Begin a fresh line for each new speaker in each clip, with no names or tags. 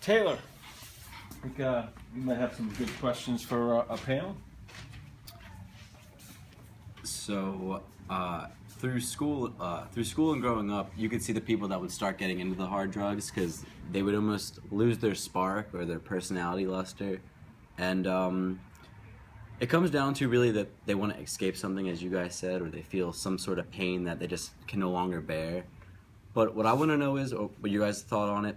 Taylor, I think you might have some good questions for a panel.
So through school and growing up, you could see the people that would start getting into the hard drugs because they would almost lose their spark or their personality luster, and it comes down to really that they want to escape something, as you guys said, or they feel some sort of pain that they just can no longer bear. But what I want to know is, or what you guys thought on it,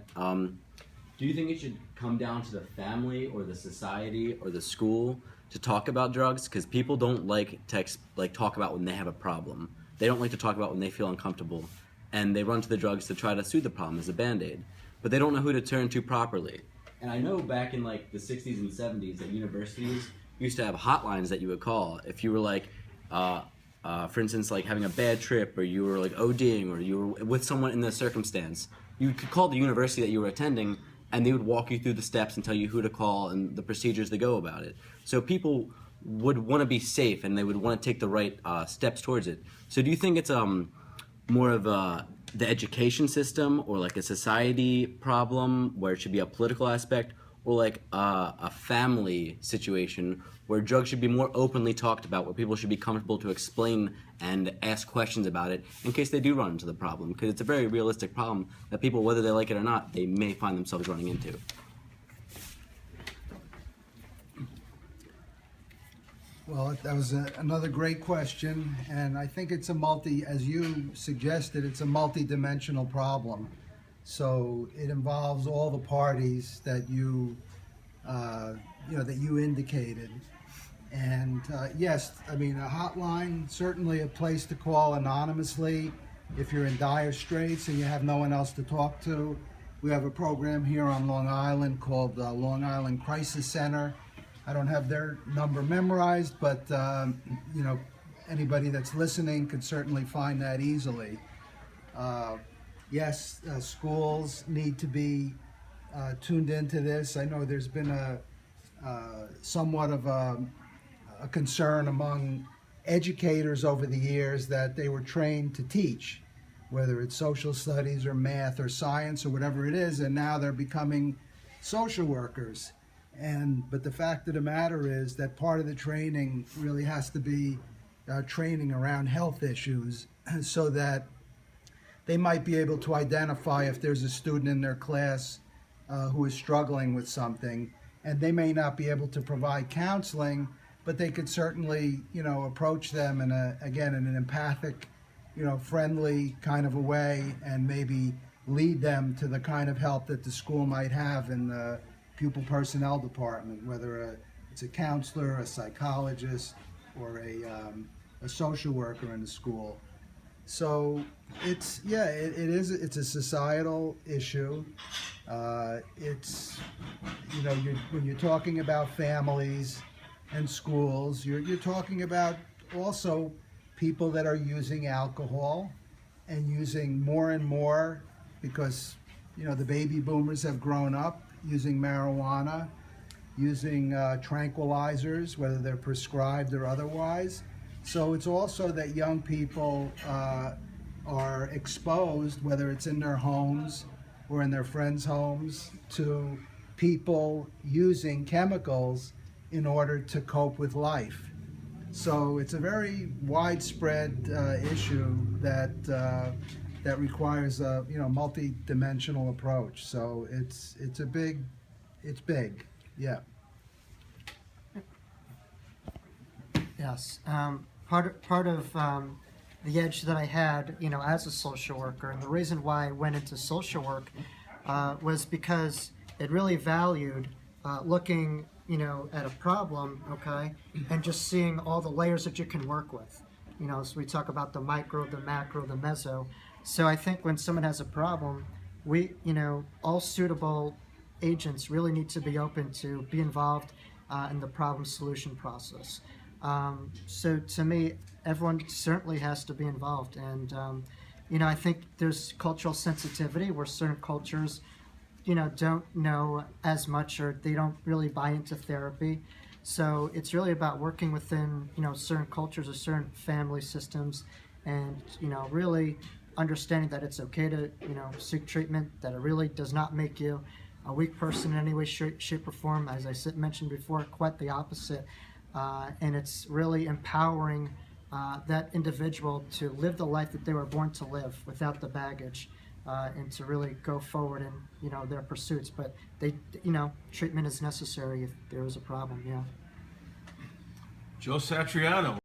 do you think it should come down to the family or the society or the school to talk about drugs? Because people don't like to talk about when they have a problem. They don't like to talk about when they feel uncomfortable, and they run to the drugs to try to soothe the problem as a Band-Aid. But they don't know who to turn to properly. And I know back in like the 60s and 70s at universities, you used to have hotlines that you would call if you were like, for instance, like having a bad trip, or you were like ODing, or you were with someone in this circumstance. You could call the university that you were attending, and they would walk you through the steps and tell you who to call and the procedures to go about it. So people would want to be safe, and they would want to take the right steps towards it. So do you think it's more of the education system, or like a society problem where it should be a political aspect, or like a family situation where drugs should be more openly talked about, where people should be comfortable to explain and ask questions about it in case they do run into the problem? Because it's a very realistic problem that people, whether they like it or not, they may find themselves running into.
Well, that was another great question, and I think it's as you suggested, it's a multi-dimensional problem. So it involves all the parties that you indicated. And yes, I mean, a hotline, certainly a place to call anonymously if you're in dire straits and you have no one else to talk to. We have a program here on Long Island called Long Island Crisis Center. I don't have their number memorized, but anybody that's listening could certainly find that easily. Yes, schools need to be tuned into this. I know there's been somewhat of a concern among educators over the years that they were trained to teach, whether it's social studies or math or science or whatever it is, and now they're becoming social workers. But the fact of the matter is that part of the training really has to be training around health issues, so that they might be able to identify if there's a student in their class who is struggling with something, and they may not be able to provide counseling, but they could certainly, approach them in an empathic, friendly kind of a way, and maybe lead them to the kind of help that the school might have in the pupil personnel department, whether it's a counselor, a psychologist, or a social worker in the school. So it's a societal issue. When you're talking about families and schools, you're talking about also people that are using alcohol and using more and more, because the baby boomers have grown up using marijuana, using tranquilizers, whether they're prescribed or otherwise. So it's also that young people are exposed, whether it's in their homes or in their friends' homes, to people using chemicals in order to cope with life. So it's a very widespread issue that requires a multi-dimensional approach. So it's big, yeah.
Yes, part of the edge that I had, as a social worker, and the reason why I went into social work was because it really valued looking, at a problem, okay, and just seeing all the layers that you can work with. So we talk about the micro, the macro, the meso. So I think when someone has a problem, all suitable agents really need to be open to be involved in the problem solution process. So to me, everyone certainly has to be involved, and I think there's cultural sensitivity where certain cultures, don't know as much, or they don't really buy into therapy. So it's really about working within, certain cultures or certain family systems, and really understanding that it's okay to, seek treatment, that it really does not make you a weak person in any way, shape, or form. As I mentioned before, quite the opposite. And it's really empowering that individual to live the life that they were born to live without the baggage, and to really go forward in, you know, their pursuits. But they, you know, treatment is necessary if there is a problem. Yeah.
Joe Satriano.